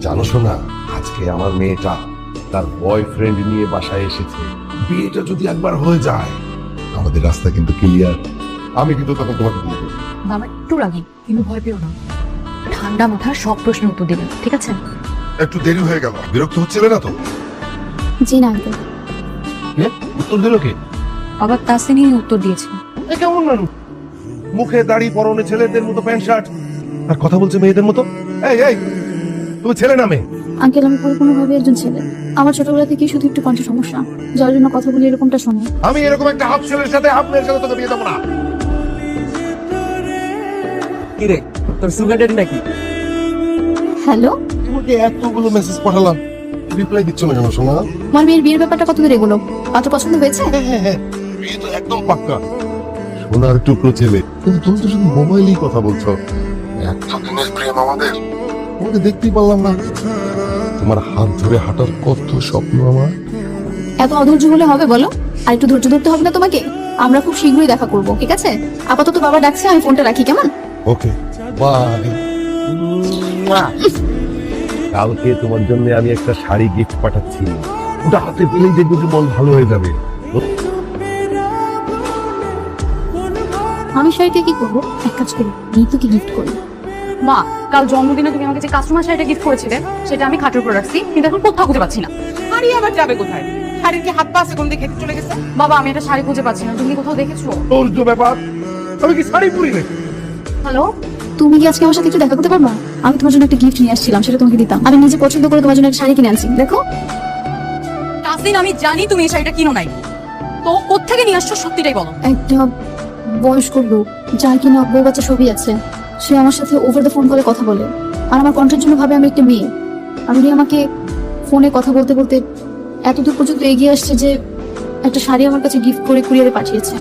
জানো শোনা, আজকে আমার মেয়েটা তার বয়ফ্রেন্ড নিয়ে বাসায় এসেছে। বিয়েটা যদি একবার হয়ে যায় আমাদের রাস্তা কিন্তু ক্লিয়ার। আমি কিন্তু তখন তোমাকে বিয়ে করবো। বাবা একটু রাগি, কিন্তু ভয় পেও না। ঠান্ডা মাথায় সব প্রশ্নের উত্তর দিবেন, ঠিক আছে? একটু দেরি হয়ে গেল, বিরক্ত হচ্ছিলে না তো? জি না আঙ্কেল। উত্তর দিল কে? বাবা তাসিনই উত্তর দিয়েছে। এ কেমন মানুষ? মুখে দাড়ি, পরনে ছেলেদের মতো প্যান্ট শার্ট, আর কথা বলছে মেয়েদের মতো। এই এই, তুমি ছেলে না মেয়ে? আঙ্কেল আমি পরিপূর্ণভাবে একজন ছেলে। আমার ছোটবেলা থেকেই শুধু একটু কণ্ঠ সমস্যা, যার জন্য কথা বলি এরকমটা শোনো। আমি এরকম একটা হাফ ছেলের সাথে হাফ মেয়ের সাথে তোকে বিয়ে দেবো না। কি রে, তোর সুগার ডেডি নাকি? হ্যালো, তোমাকে এতগুলো মেসেজ পাঠালাম, রিপ্লাই দিচ্ছ না কেন সোনা? আমার মেয়ের বিয়ের ব্যাপারটা কতদূর এগুলো? পাত্র পছন্দ হয়েছে? হ্যাঁ, বিয়ে তো একদম পাক্কা। সোনার টুকরো ছেলে, কিন্তু তুমি তো শুধু মোবাইলেই কথা বলছো। এতদিনের প্রেম আমাদের, তোমাকে দেখতেই পারলাম না। তোমার হাত ধরে হাঁটার কত স্বপ্ন আমার। এত অধৈর্য হলে হবে বলো? আর একটু ধৈর্য ধরতে হবে না তোমাকে? আমরা খুব শীঘ্রই দেখা করব, ঠিক আছে? আপাতত বাবা ডাকছে, আমি ফোনটা রাখি, কেমন? ওকে, বাই। কালকে তোমার জন্য আমি একটা শাড়ি গিফট পাঠাচ্ছি, ওটা হাতে পেলেই দেখবো যে মন ভালো হয়ে যাবে। আমি শাড়িটা কি করবো? এক কাজ করি, নিতুকে গিফট করি। মা, কাল জন্মদিনে তুমি আমাকে যে কাস্টমার শাড়িটা গিফট করেছিলে, সেটা আমি খাটের উপর রাখছি, কিন্তু এখন কোথাও খুঁজে পাচ্ছি না। শাড়ি আবার যাবে কোথায়? শাড়ির কি হাত পা আছে কোন দিকে চলে গেছে? বাবা, আমি একটা শাড়ি খুঁজে পাচ্ছি না, তুমি কি কোথাও দেখেছো? তোর যে ব্যাপার, আমি কি শাড়ি পরি নাকি? হ্যালো, তুমি কি আজকে আমার সাথে একটু দেখা করতে পারবা? আমি তোমার জন্য একটা গিফট নিয়ে আসছিলাম, সেটা তোমাকে দিতাম। আমি নিজে পছন্দ করে তোমার জন্য একটা শাড়ি কিনে আনছি, দেখো। তাসিন, আমি জানি তুমি এই শাড়িটা কিনো নাই, তো কোত্থেকে নিয়ে আসছো সত্যিটাই বলো। একটা বয়স্ক লোক, যার কিনা বউ বাচ্চা ছবি আছে, সে আমার সাথে ওভার দ্য ফোন কলে কথা বলে, আর আমার কণ্ঠের জন্য ভাবে আমি একটা মেয়ে। আর উনি আমাকে ফোনে কথা বলতে বলতে এতদূর পর্যন্ত এগিয়ে আসছে যে একটা শাড়ি আমার কাছে গিফট করে কুরিয়ারে পাঠিয়েছে।